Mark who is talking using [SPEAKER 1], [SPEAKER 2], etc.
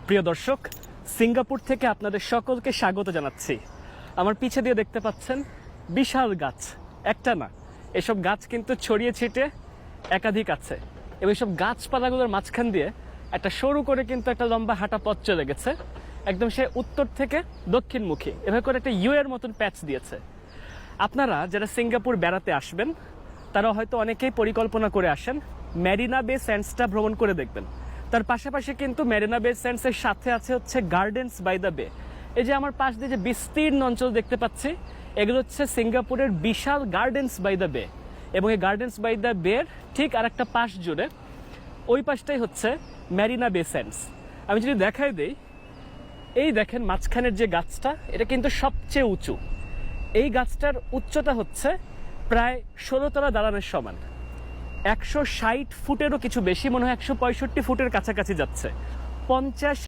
[SPEAKER 1] প্রিয় দর্শক, সিঙ্গাপুর থেকে আপনাদের সকলকে স্বাগত জানাচ্ছি। আমার পিছে দিয়ে দেখতে পাচ্ছেন বিশাল গাছ, একটা না, এসব গাছ কিন্তু ছড়িয়ে ছিটে একাধিক আছে এবং এসব গাছপালাগুলোর মাঝখান দিয়ে একটা সরু করে কিন্তু একটা লম্বা হাঁটা পথ চলে গেছে, একদম সে উত্তর থেকে দক্ষিণমুখী, এভাবে করে একটা ইউ এর মতন প্যাচ দিয়েছে। আপনারা যারা সিঙ্গাপুর বেড়াতে আসবেন তারা হয়তো অনেকেই পরিকল্পনা করে আসেন মেরিনা বে স্যান্ডসটা ভ্রমণ করে দেখবেন। তার পাশাপাশি কিন্তু মেরিনা বে স্যান্ডসের সাথে আছে হচ্ছে গার্ডেন্স বাই দ্য বে। এই যে আমার পাশ দিয়ে যে বিস্তীর্ণ অঞ্চল দেখতে পাচ্ছি, এগুলো হচ্ছে সিঙ্গাপুরের বিশাল গার্ডেন্স বাই দ্য বে। এবং এই গার্ডেন্স বাই দ্য বের ঠিক আর একটা পাশ জুড়ে ওই পাশটাই হচ্ছে মেরিনা বে স্যান্ডস। আমি যদি দেখাই দিই, এই দেখেন মাঝখানের যে গাছটা, এটা কিন্তু সবচেয়ে উঁচু। এই গাছটার উচ্চতা হচ্ছে প্রায় 16 তলা দালানের সমান, 160 ফুটেরও কিছু বেশি, মনে হয় 165 ফুটের কাছাকাছি যাচ্ছে। 50